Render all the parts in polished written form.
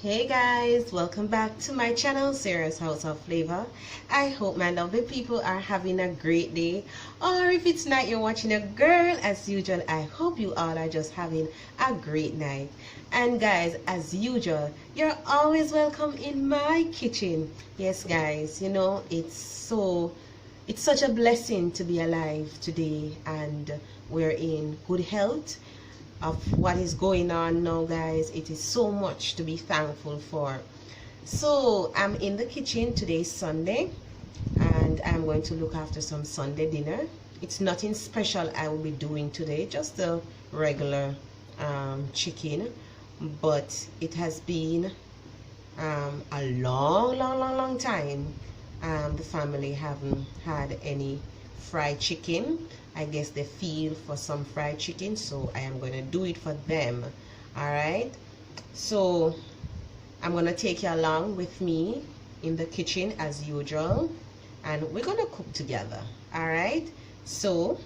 Hey guys, welcome back to my channel, Sarah's House of Flavor. I hope my lovely people are having a great day, or if it's night you're watching a girl as usual, I hope you all are just having a great night. And guys, as usual, you're always welcome in my kitchen. Yes guys, you know, it's such a blessing to be alive today, and we're in good health. Of what is going on now, guys, it is so much to be thankful for. So I'm in the kitchen. Today is Sunday and I'm going to look after some Sunday dinner. It's nothing special I will be doing today, just a regular chicken, but it has been a long time the family haven't had any fried chicken. I guess they feel for some fried chicken, so I am going to do it for them. All right, so I'm going to take you along with me in the kitchen as usual, and we're going to cook together. All right, so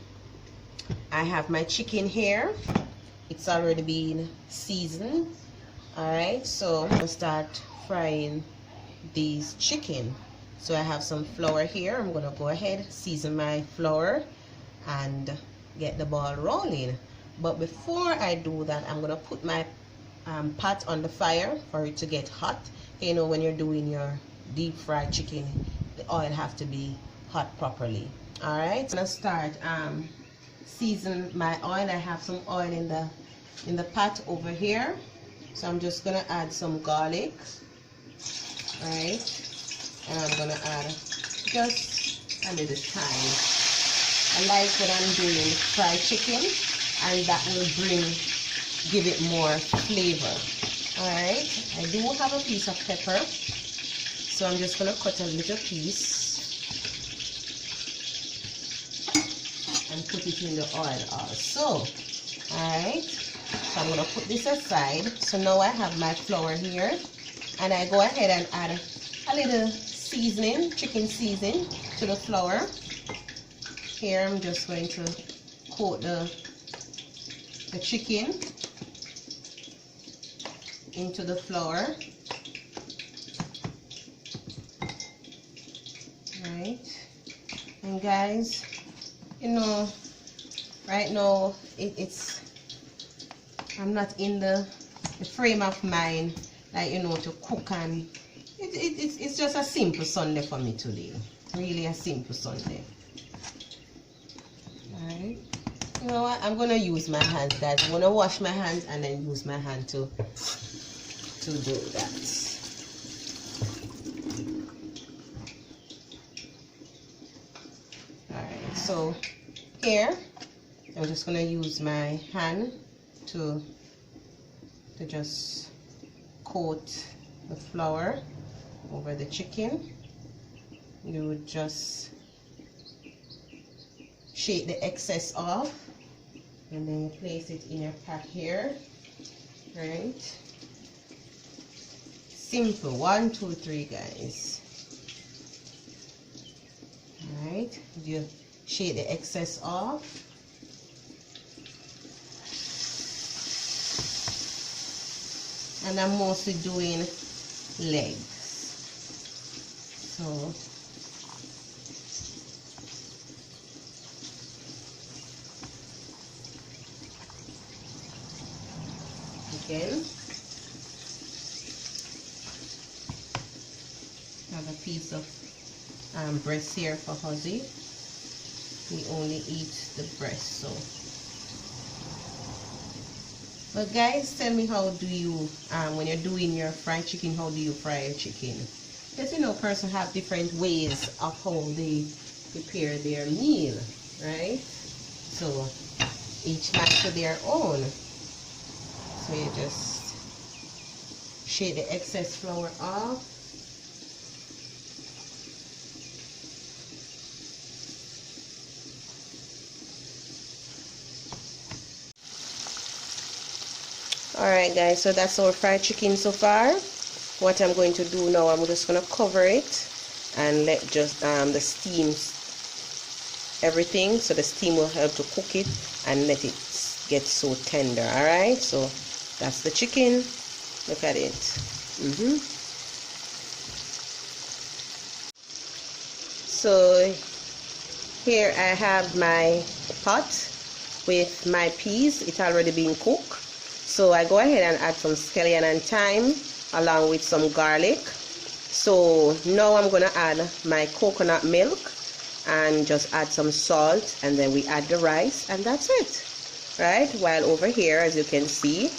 I have my chicken here. It's already been seasoned. All right, so I'm going to start frying these chicken. So I have some flour here. I'm going to go ahead, season my flour and get the ball rolling. But before I do that, I'm going to put my pot on the fire for it to get hot. You know, when you're doing your deep fried chicken, the oil have to be hot properly. All right, I'm going to start season my oil. I have some oil in the pot over here, so I'm just going to add some garlic. All right, and I'm going to add just a little thyme. I like when I'm doing fried chicken, and that will give it more flavor. Alright, I do have a piece of pepper, so I'm just going to cut a little piece and put it in the oil also. Alright, so I'm going to put this aside. So now I have my flour here, and I go ahead and add a little seasoning, chicken seasoning to the flour. Here I'm just going to coat the chicken into the flour. Right, and guys, you know, right now I'm not in the frame of mind, like, you know, to cook, and it's just a simple Sunday for me today. Really a simple Sunday. Alright, you know what, I'm gonna use my hands, guys. I'm gonna wash my hands and then use my hand to do that. Alright, so here I'm just gonna use my hand to just coat the flour over the chicken. You would just shake the excess off, and then you place it in your pot here. Right, simple. 1 2 3, guys. All right, you shake the excess off, and I'm mostly doing legs, so again, have a piece of breast here for Huzzy. We only eat the breast, so. But guys, tell me, how do you when you're doing your fried chicken, how do you fry your chicken? Because, you know, person have different ways of how they prepare their meal, right? So each match to their own. So you just shake the excess flour off. Alright guys, so that's our fried chicken so far. What I'm going to do now, I'm just going to cover it and let just the steam everything, so the steam will help to cook it and let it get so tender. Alright, so that's the chicken. Look at it. So here I have my pot with my peas. It's already been cooked. So I go ahead and add some scallion and thyme along with some garlic. So now I'm going to add my coconut milk and just add some salt, and then we add the rice, and that's it. Right? While over here, as you can see,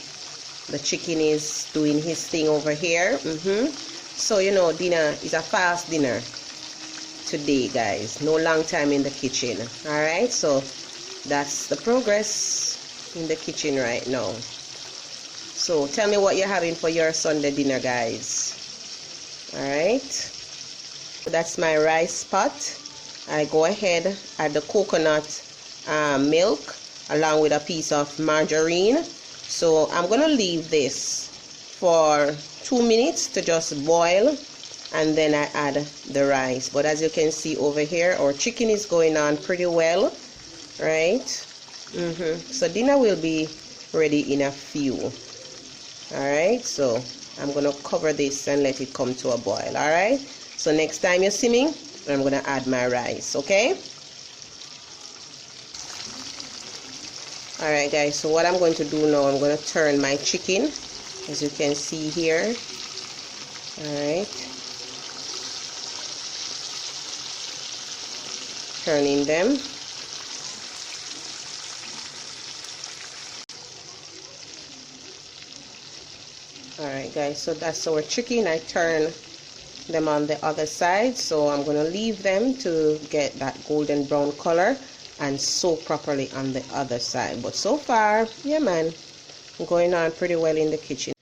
the chicken is doing his thing over here. So you know, dinner is a fast dinner today, guys. No long time in the kitchen. All right, so that's the progress in the kitchen right now. So tell me what you're having for your Sunday dinner, guys. All right, that's my rice pot. I go ahead, add the coconut milk along with a piece of margarine. So I'm gonna leave this for 2 minutes to just boil, and then I add the rice. But as you can see over here, our chicken is going on pretty well, right? So dinner will be ready in a few. All right, so I'm gonna cover this and let it come to a boil. All right, so next time you see me, I'm gonna add my rice. Okay. All right, guys, so what I'm going to do now, I'm going to turn my chicken, as you can see here. All right, turning them. All right, guys, so that's our chicken. I turn them on the other side, so I'm going to leave them to get that golden brown color and soak properly on the other side. But so far, yeah man, going on pretty well in the kitchen.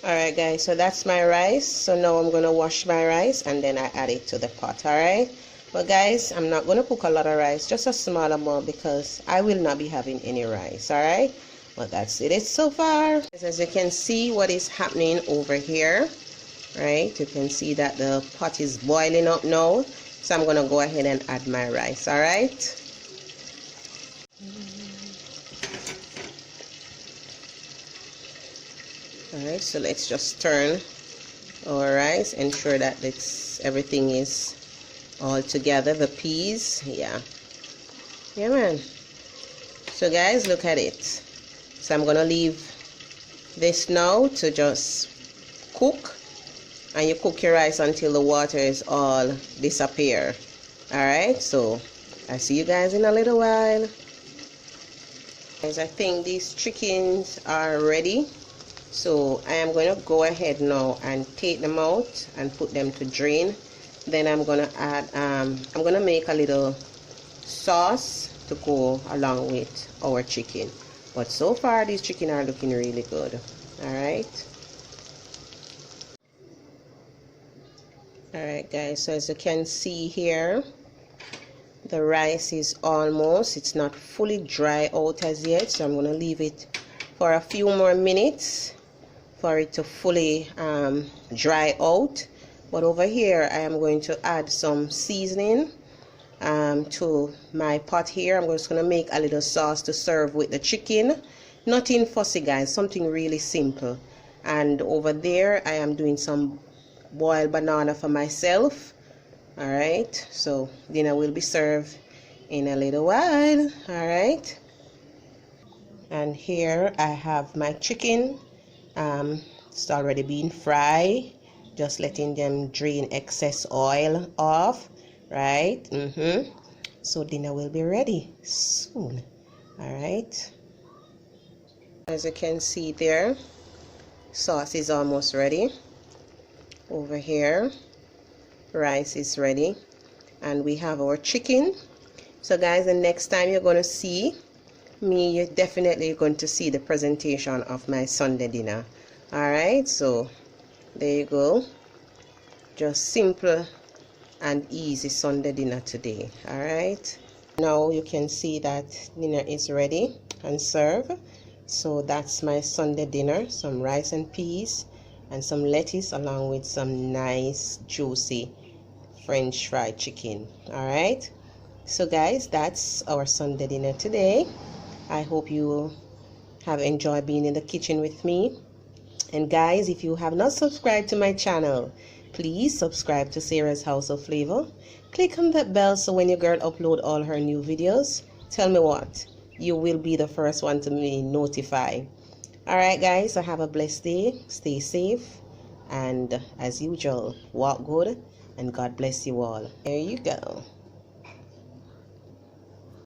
Alright guys, so that's my rice. So now I'm going to wash my rice and then I add it to the pot. Alright, but guys, I'm not going to cook a lot of rice, just a small amount, because I will not be having any rice. Alright, but that's it so far. As you can see what is happening over here, right? You can see that the pot is boiling up now. So I'm going to go ahead and add my rice, all right? All right, so let's just turn our rice, ensure that everything is all together, the peas, yeah man. So guys, look at it. So I'm going to leave this now to just cook. And you cook your rice until the water is all disappear. Alright, so I'll see you guys in a little while. Guys, I think these chickens are ready. So I am going to go ahead now and take them out and put them to drain. Then I'm going to add, I'm going to make a little sauce to go along with our chicken. But so far, these chicken are looking really good. Alright. Alright guys, so as you can see here, the rice is almost, it's not fully dry out as yet, so I'm going to leave it for a few more minutes for it to fully dry out. But over here I am going to add some seasoning to my pot here. I'm just going to make a little sauce to serve with the chicken. Nothing fussy guys, something really simple. And over there I am doing some boiled banana for myself. All right, so dinner will be served in a little while. All right, and here I have my chicken. It's already been fried, just letting them drain excess oil off, right? So dinner will be ready soon. All right, as you can see there, sauce is almost ready. Over here, rice is ready, and we have our chicken. So guys, the next time you're going to see me, you're definitely going to see the presentation of my Sunday dinner. All right, so there you go, just simple and easy Sunday dinner today. All right, now you can see that dinner is ready and served. So that's my Sunday dinner, some rice and peas and some lettuce along with some nice juicy French fried chicken. All right, so guys, that's our Sunday dinner today. I hope you have enjoyed being in the kitchen with me. And guys, if you have not subscribed to my channel, please subscribe to Sarah's House of Flavor. Click on that bell so when your girl upload all her new videos, tell me what, you will be the first one to be notified. Alright guys, so have a blessed day, stay safe, and as usual, walk good, and God bless you all. There you go.